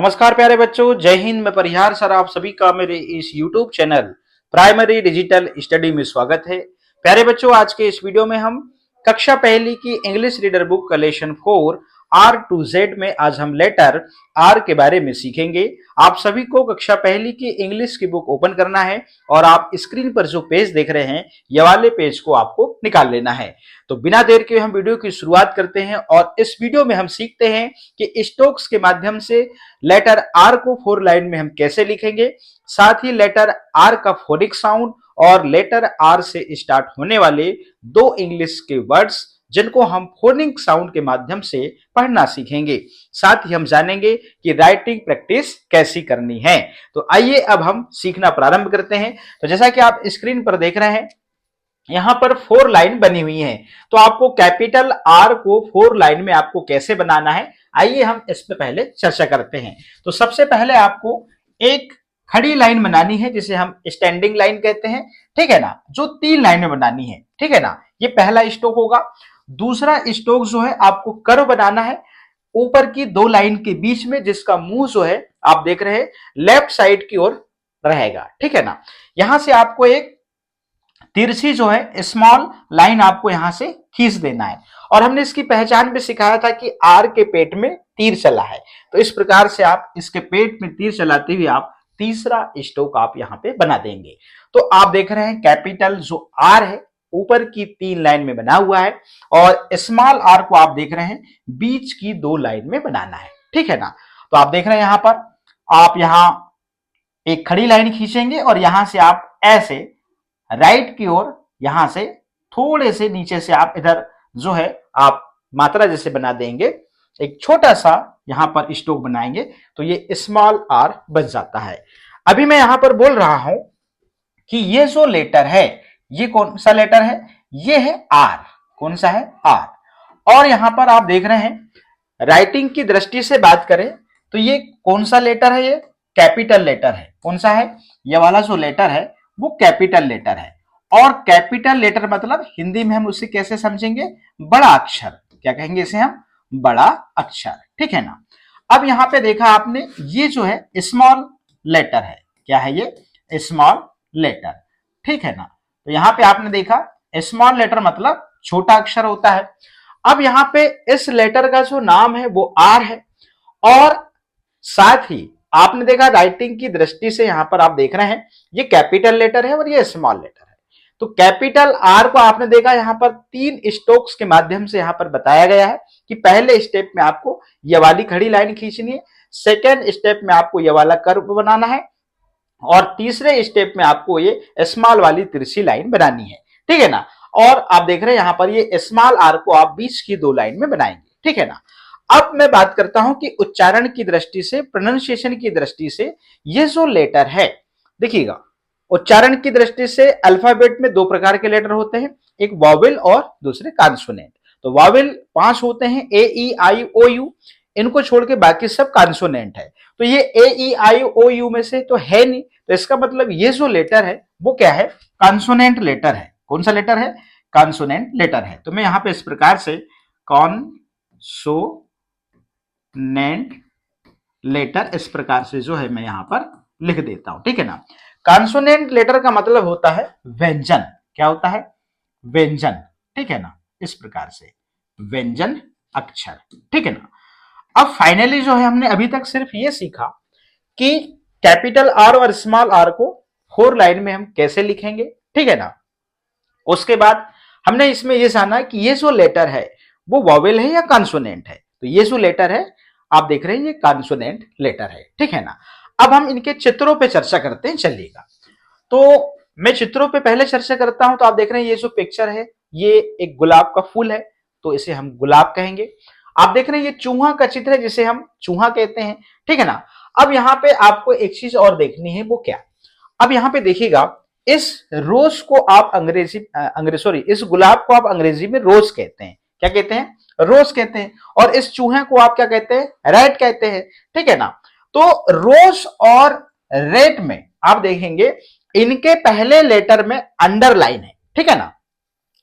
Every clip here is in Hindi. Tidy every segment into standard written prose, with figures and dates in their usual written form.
नमस्कार प्यारे बच्चों, जय हिंद। मैं परिहार सर आप सभी का मेरे इस YouTube channel primary digital study में स्वागत है। प्यारे बच्चों, आज के इस वीडियो में हम कक्षा पहली की इंग्लिश रीडर बुक का लेसन 4 R to Z में आज हम लेटर R के बारे में सीखेंगे। आप सभी को कक्षा पहली की इंग्लिश की बुक ओपन करना है और आप स्क्रीन पर जो पेज देख रहे हैं ये वाले पेज को आपको निकाल लेना है। तो बिना देर के हम वीडियो की शुरुआत करते हैं और इस वीडियो में हम सीखते हैं कि स्टोक्स के माध्यम से लेटर R को 4 लाइन में हम कैसे लिखेंगे, साथ ही लेटर R का फोनिक साउंड और लेटर R से स्टार्ट होने वाले दो इंग्लिश के वर्ड्स जिनको हम फोनिक साउंड के माध्यम से पढ़ना सीखेंगे। साथ ही हम जानेंगे कि राइटिंग प्रैक्टिस कैसी करनी है। तो आइए अब हम सीखना प्रारंभ करते हैं। तो जैसा कि आप स्क्रीन पर देख रहे हैं, यहां पर 4 लाइन बनी हुई है। तो आपको कैपिटल R को 4 लाइन में आपको कैसे बनाना है, आइए हम इस पे पहले चर्चा करते हैं। तो सबसे पहले आपको एक खड़ी लाइन बनानी है जिसे हम स्टैंडिंग लाइन कहते हैं, ठीक है ना, जो 3 लाइन में बनानी है, ठीक है ना। ये पहला स्ट्रोक होगा। दूसरा स्ट्रोक जो है आपको कर्व बनाना है ऊपर की 2 लाइन के बीच में, जिसका मुंह जो है आप देख रहे हैं लेफ्ट साइड की ओर रहेगा, ठीक है ना। यहां से आपको एक तिरछी जो है स्मॉल लाइन आपको यहां से खींच देना है। और हमने इसकी पहचान भी सिखाया था कि आर के पेट में तीर चला है, तो इस प्रकार से आप इसके पेट में तीर चलाते हुए आप तीसरा स्ट्रोक आप यहां पे बना देंगे। तो आप देख रहे हैं कैपिटल जो आर है ऊपर की 3 लाइन में बना हुआ है और स्मॉल आर को आप देख रहे हैं बीच की 2 लाइन में बनाना है, ठीक है ना। तो आप देख रहे हैं यहां पर आप यहां एक खड़ी लाइन खींचेंगे और यहां से आप ऐसे राइट की ओर यहां से थोड़े से नीचे से आप इधर जो है आप मात्रा जैसे बना देंगे, एक छोटा सा यहां पर स्ट्रोक बनाएंगे तो ये स्मॉल आर बच जाता है। अभी मैं यहां पर बोल रहा हूं कि ये जो लेटर है ये कौन सा लेटर है, ये है आर। कौन सा है, आर। और यहां पर आप देख रहे हैं राइटिंग की दृष्टि से बात करें तो ये कौन सा लेटर है, ये कैपिटल लेटर है। कौन सा है, ये वाला जो लेटर है वो कैपिटल लेटर है। और कैपिटल लेटर मतलब हिंदी में हम उसे कैसे समझेंगे, बड़ा अक्षर। क्या कहेंगे इसे हम, बड़ा अक्षर, ठीक है ना। अब यहां पे देखा आपने ये जो है स्मॉल लेटर है। क्या है ये, स्मॉल लेटर, ठीक है ना। तो यहां पे आपने देखा स्मॉल लेटर मतलब छोटा अक्षर होता है। अब यहां पे इस लेटर का जो नाम है वो आर है और साथ ही आपने देखा राइटिंग की दृष्टि से यहां पर आप देख रहे हैं ये कैपिटल लेटर है और ये स्मॉल लेटर है। तो कैपिटल आर को आपने देखा यहां पर 3 स्ट्रोक्स के माध्यम से यहां पर बताया गया है कि पहले स्टेप में आपको ये वाली खड़ी लाइन खींचनी है, सेकेंड स्टेप में आपको ये वाला कर्व बनाना है और तीसरे स्टेप में आपको ये स्मॉल वाली तिरछी लाइन बनानी है, ठीक है ना। और आप देख रहे हैं यहां पर ये स्मॉल आर को आप बीच की 2 लाइन में बनाएंगे, ठीक है ना। अब मैं बात करता हूं कि उच्चारण की दृष्टि से, प्रोनाउंसिएशन की दृष्टि से ये जो लेटर है, देखिएगा उच्चारण की दृष्टि से अल्फाबेट में 2 प्रकार के लेटर होते हैं, एक वॉवेल और दूसरे कॉन्सोनेंट। तो वॉवेल 5 होते हैं, ए ई आई ओ यू, इनको छोड़ के बाकी सब कॉन्सोनेंट है। तो ये ए ई आई ओ यू में से तो है नहीं, तो इसका मतलब ये जो लेटर है वो क्या है, कॉन्सोनेंट लेटर है। कौन सा लेटर है, कॉन्सोनेंट लेटर है। तो मैं यहां पे इस प्रकार से कॉन्सोनेंट लेटर इस प्रकार से जो है मैं यहां पर लिख देता हूं, ठीक है ना। कॉन्सोनेंट लेटर का मतलब होता है व्यंजन। क्या होता है, व्यंजन, ठीक है ना। इस प्रकार से व्यंजन अक्षर, ठीक है ना। अब फाइनली जो है हमने अभी तक सिर्फ ये सीखा कि कैपिटल आर और स्मॉल आर को 4 लाइन में हम कैसे लिखेंगे, ठीक है ना। उसके बाद हमने इसमें यह जाना कि ये जो लेटर है वो वॉवेल है या कॉन्सोनेंट है। तो ये जो लेटर है आप देख रहे हैं ये कॉन्सोनेंट लेटर है, ठीक है ना। अब हम इनके चित्रों पे चर्चा करते हैं, चलिएगा। तो मैं चित्रों पे पहले चर्चा करता हूं। तो आप देख रहे हैं ये जो पिक्चर है ये एक गुलाब का फूल है, तो इसे हम गुलाब कहेंगे। आप देख रहे हैं ये चूहा का चित्र है जिसे हम चूहा कहते हैं, ठीक है ना। अब यहाँ पे आपको एक चीज और देखनी है, वो क्या, अब यहाँ पे देखिएगा इस रोज को आप इस गुलाब को आप अंग्रेजी में रोज कहते हैं। क्या कहते हैं, रोज कहते हैं। और इस चूहे को आप क्या कहते हैं, रैट कहते हैं, ठीक है ना। तो रोज और रेट में आप देखेंगे इनके पहले लेटर में अंडरलाइन है, ठीक है ना।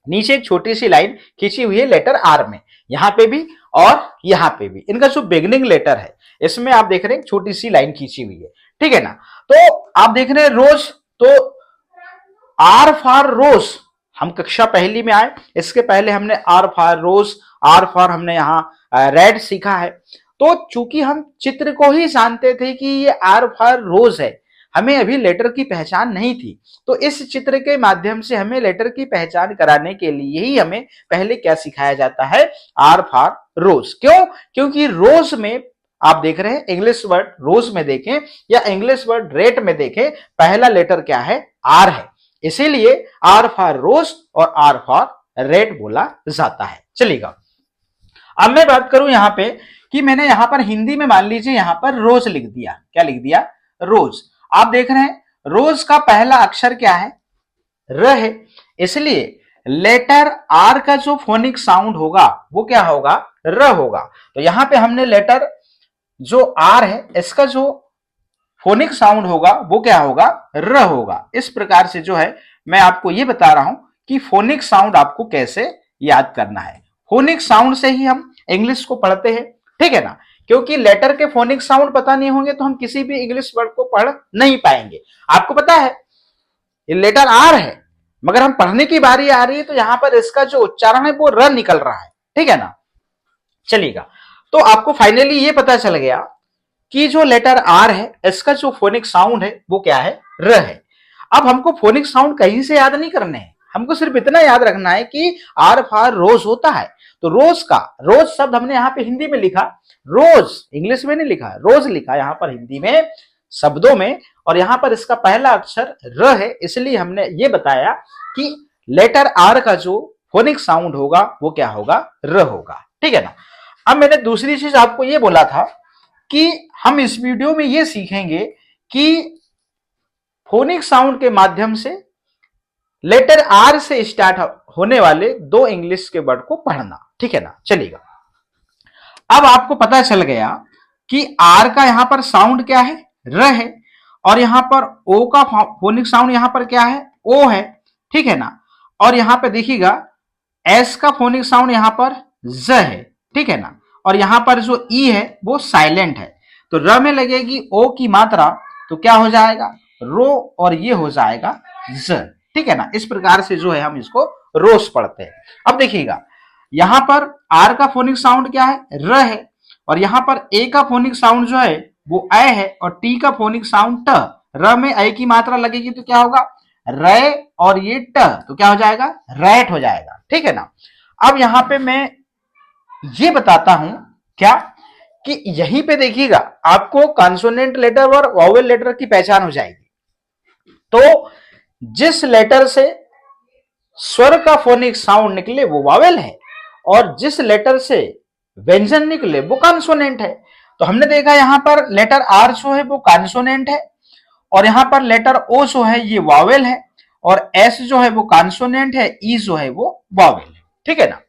नीचे एक छोटी सी लाइन खींची हुई है लेटर आर में, यहां पे भी और यहां पे भी। इनका जो बिगनिंग लेटर है इसमें आप देख रहे हैं छोटी सी लाइन खींची हुई है, ठीक है ना। तो आप देख रहे हैं रोज, तो आर फॉर रोज हम कक्षा पहली में आए, इसके पहले हमने R for rose, R for हमने यहाँ रेड सीखा है। तो चूंकि हम चित्र को ही जानते थे कि ये आर फॉर रोज है, हमें अभी लेटर की पहचान नहीं थी, तो इस चित्र के माध्यम से हमें लेटर की पहचान कराने के लिए ही हमें पहले क्या सिखाया जाता है, आर फॉर रोज। क्यों? क्योंकि रोज में आप देख रहे हैं, इंग्लिश वर्ड रोज में देखें या इंग्लिश वर्ड रेट में देखें, पहला लेटर क्या है, आर है, इसीलिए आर फॉर रोज और आर फॉर रेड बोला जाता है। चलिएगा, अब मैं बात करूं यहां पे कि मैंने यहां पर हिंदी में मान लीजिए यहां पर रोज लिख दिया, क्या लिख दिया, रोज। आप देख रहे हैं रोज का पहला अक्षर क्या है, र है, इसलिए लेटर आर का जो फोनिक साउंड होगा वो क्या होगा, र होगा। तो यहां पे हमने लेटर जो आर है इसका जो फोनिक साउंड होगा वो क्या होगा, र होगा। इस प्रकार से जो है मैं आपको ये बता रहा हूं कि फोनिक साउंड आपको कैसे याद करना है। फोनिक साउंड से ही हम इंग्लिश को पढ़ते हैं, ठीक है ना, क्योंकि लेटर के फोनिक साउंड पता नहीं होंगे तो हम किसी भी इंग्लिश वर्ड को पढ़ नहीं पाएंगे। आपको पता है ये लेटर आर है, मगर हम पढ़ने की बारी आ रही है तो यहां पर इसका जो उच्चारण है वो र निकल रहा है, ठीक है ना। चलिएगा, तो आपको फाइनली ये पता चल गया कि जो लेटर आर है इसका जो फोनिक साउंड है वो क्या है, र है। अब हमको फोनिक साउंड कहीं से याद नहीं करने हैं, हमको सिर्फ इतना याद रखना है कि आर फॉर रोज होता है। तो रोज का, रोज शब्द हमने यहाँ पे हिंदी में लिखा, रोज इंग्लिश में नहीं लिखा, रोज लिखा यहाँ पर हिंदी में शब्दों में, और यहाँ पर इसका पहला अक्षर र है, इसलिए हमने ये बताया कि लेटर आर का जो फोनिक साउंड होगा वो क्या होगा, र होगा, ठीक है ना। अब मैंने दूसरी चीज आपको ये बोला था कि हम इस वीडियो में ये सीखेंगे कि फोनिक साउंड के माध्यम से लेटर आर से स्टार्ट होने वाले दो इंग्लिश के वर्ड को पढ़ना, ठीक है ना। चलिएगा, अब आपको पता चल गया कि आर का यहां पर साउंड क्या है, र है, और यहां पर ओ का फोनिक साउंड यहां पर क्या है, ओ है, ठीक है ना। और यहां पर देखिएगा एस का फोनिक साउंड यहां पर ज है, ठीक है ना, और यहां पर जो ई है वो साइलेंट है। तो र में लगेगी ओ की मात्रा, तो क्या हो जाएगा, रो, और ये हो जाएगा ज, ठीक है ना। इस प्रकार से जो है हम इसको रोज पढ़ते हैं। अब देखिएगा यहां पर आर का फोनिक साउंड क्या है, र है, और यहां पर ए का फोनिक साउंड जो है वो ए है, और टी का फोनिक साउंड ट। र में ए की मात्रा लगेगी तो क्या होगा, रे, और ये ट, तो क्या हो जाएगा, रैट हो जाएगा, ठीक है ना। अब यहां पे मैं ये बताता हूं क्या कि यहीं पे देखिएगा आपको कॉन्सोनेंट लेटर और वॉवेल लेटर की पहचान हो जाएगी। तो जिस लेटर से स्वर का फोनिक साउंड निकले वो वॉवेल है, और जिस लेटर से व्यंजन निकले वो कॉन्सोनेंट है। तो हमने देखा यहां पर लेटर आर जो है वो कॉन्सोनेंट है, और यहां पर लेटर ओ जो है ये वॉवेल है, और एस जो है वो कॉन्सोनेंट है, ई जो है वो वॉवेल है, ठीक है ना।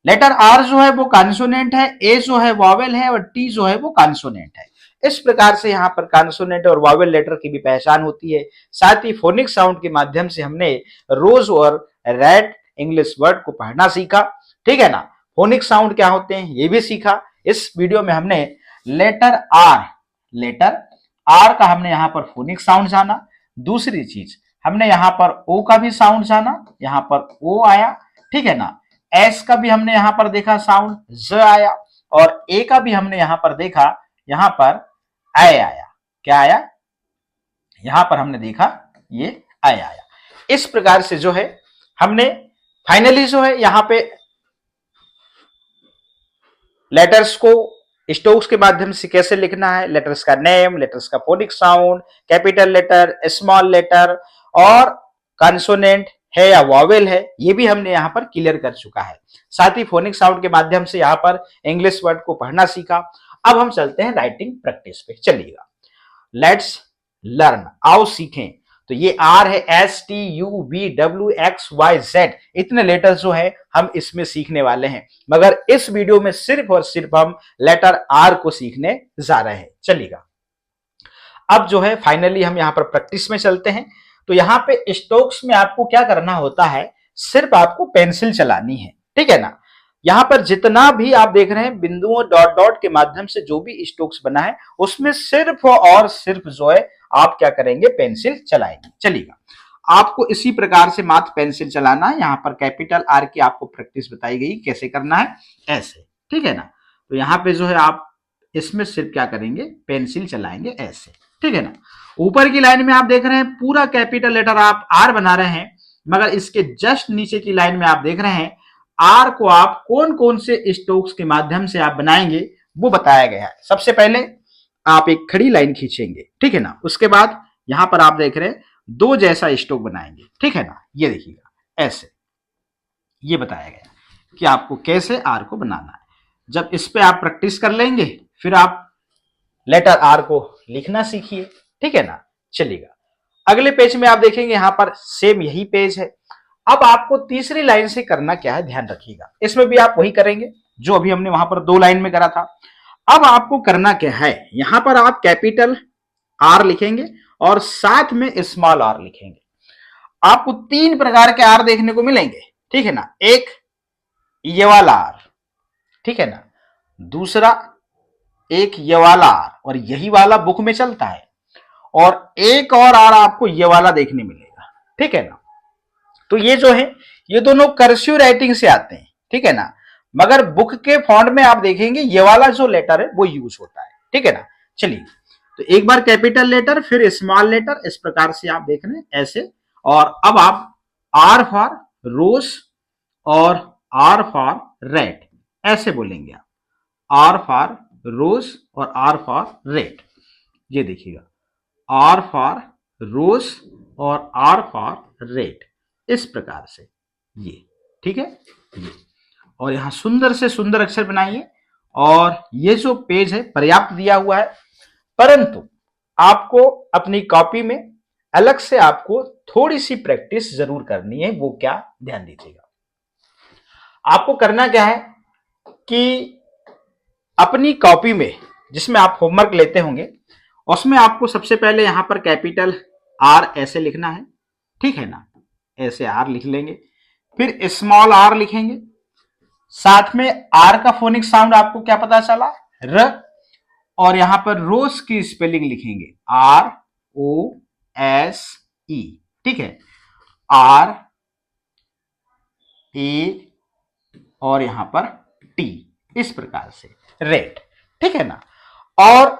लेटर आर जो है वो कॉन्सोनेंट है, ए जो है वॉवेल है, और टी जो है वो कॉन्सोनेंट है। इस प्रकार से यहाँ पर कॉन्सोनेंट और वॉवेल लेटर की भी पहचान होती है। साथ ही फोनिक साउंड के माध्यम से हमने रोज और रेड इंग्लिश वर्ड को पढ़ना सीखा, ठीक है ना। फोनिक साउंड क्या होते हैं ये भी सीखा। इस वीडियो में हमने लेटर आर का हमने यहाँ पर फोनिक साउंड जाना। दूसरी चीज हमने यहाँ पर ओ का भी साउंड जाना, यहाँ पर ओ आया, ठीक है ना। एस का भी हमने यहां पर देखा साउंड ज आया, और ए का भी हमने यहां पर देखा, यहां पर आय आया, क्या आया, यहां पर हमने देखा ये आय आया। इस प्रकार से जो है हमने फाइनली जो है यहां पे लेटर्स को स्ट्रोक्स के माध्यम से कैसे लिखना है, लेटर्स का नेम, लेटर्स का phonic sound, capital letter, small letter, और कॉन्सोनेंट है या वॉवेल है, ये भी हमने यहाँ पर क्लियर कर चुका है। साथ ही फोनिक साउंड के माध्यम से यहाँ पर इंग्लिश वर्ड को पढ़ना सीखा। अब हम चलते हैं राइटिंग प्रैक्टिस पे, चलिएगा, लेट्स लर्न, आओ सीखें। तो ये आर है, S T U V W X Y Z, इतने लेटर्स जो है हम इसमें सीखने वाले हैं, मगर इस वीडियो में सिर्फ और सिर्फ हम लेटर आर को सीखने जा रहे हैं। चलिएगा, अब जो है फाइनली हम यहाँ पर प्रैक्टिस में चलते हैं। तो यहाँ पे स्ट्रोक्स में आपको क्या करना होता है, सिर्फ आपको पेंसिल चलानी है, ठीक है ना। यहां पर जितना भी आप देख रहे हैं बिंदुओं डॉट डॉट के माध्यम से जो भी स्ट्रोक्स बना है उसमें सिर्फ और सिर्फ जो है आप क्या करेंगे, पेंसिल चलाएंगे। चलिएगा, आपको इसी प्रकार से मात्र पेंसिल चलाना है। यहां पर कैपिटल आर की आपको प्रैक्टिस बताई गई कैसे करना है, ऐसे, ठीक है ना। तो यहां पे जो है आप इसमें सिर्फ क्या करेंगे, पेंसिल चलाएंगे ऐसे, ठीक है ना। ऊपर की लाइन में आप देख रहे हैं पूरा कैपिटल लेटर आप आर बना रहे हैं, मगर इसके जस्ट नीचे की लाइन में आप देख रहे हैं आर को आप कौन कौन से स्ट्रोक्स के माध्यम से आप बनाएंगे वो बताया गया है। सबसे पहले आप एक खड़ी लाइन खींचेंगे, ठीक है ना। उसके बाद यहां पर आप देख रहे हैं दो जैसा स्ट्रोक बनाएंगे, ठीक है ना। ये देखिएगा ऐसे, ये बताया गया कि आपको कैसे आर को बनाना है। जब इस पे आप प्रैक्टिस कर लेंगे फिर आप लेटर आर को लिखना सीखिए, ठीक है ना। चलिएगा, अगले पेज में आप देखेंगे यहां पर सेम यही पेज है। अब आपको तीसरी लाइन से करना क्या है, ध्यान रखिएगा। इसमें भी आप वही करेंगे जो अभी हमने वहां पर दो लाइन में करा था। अब आपको करना क्या है, यहां पर आप कैपिटल आर लिखेंगे और साथ में स्मॉल आर लिखेंगे। आपको तीन प्रकार के आर देखने को मिलेंगे, ठीक है ना। एक ये वाला आर, ठीक है ना। दूसरा एक ये वाला आर, और यही वाला बुक में चलता है। और एक और आर आपको ये वाला देखने मिलेगा, ठीक है ना। तो ये जो है ये दोनों कर्सिव राइटिंग से आते हैं, ठीक है ना। मगर बुक के फॉन्ट में आप देखेंगे ये वाला जो लेटर है वो यूज होता है, ठीक है ना। चलिए, तो एक बार कैपिटल लेटर फिर स्मॉल लेटर, इस प्रकार से आप देख रहे हैं ऐसे। और अब आप आर फॉर रोज और आर फॉर रेड ऐसे बोलेंगे आप, आर फॉर रोज और आर फॉर रेड। ये देखिएगा, आर फॉर रोज और आर फॉर रेड, इस प्रकार से ये, ठीक है। ये और यहां सुंदर से सुंदर अक्षर बनाइए। और ये जो पेज है पर्याप्त दिया हुआ है, परंतु आपको अपनी कॉपी में अलग से आपको थोड़ी सी प्रैक्टिस जरूर करनी है। वो क्या, ध्यान दीजिएगा। आपको करना क्या है कि अपनी कॉपी में जिसमें आप होमवर्क लेते होंगे उसमें आपको सबसे पहले यहां पर कैपिटल आर ऐसे लिखना है, ठीक है ना। ऐसे आर लिख लेंगे, फिर स्मॉल आर लिखेंगे। साथ में आर का फोनिक साउंड आपको क्या पता चला, र। और यहां पर रोज की स्पेलिंग लिखेंगे आर ओ एस ई, ठीक है। आर ए और यहां पर टी, इस प्रकार से रेड, ठीक है ना। और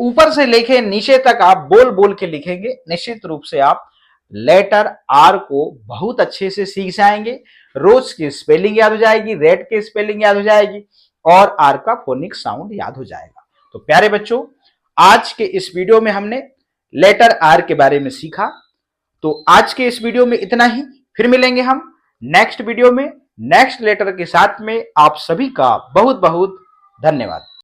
ऊपर से लेके नीचे तक आप बोल बोल के लिखेंगे। निश्चित रूप से आप लेटर आर को बहुत अच्छे से सीख जाएंगे। रोज की स्पेलिंग याद हो जाएगी, रेड की स्पेलिंग याद हो जाएगी और आर का फोनिक साउंड याद हो जाएगा। तो प्यारे बच्चों, आज के इस वीडियो में हमने लेटर आर के बारे में सीखा। तो आज के इस वीडियो में इतना ही, फिर मिलेंगे हम नेक्स्ट वीडियो में नेक्स्ट लेटर के साथ में। आप सभी का बहुत बहुत धन्यवाद।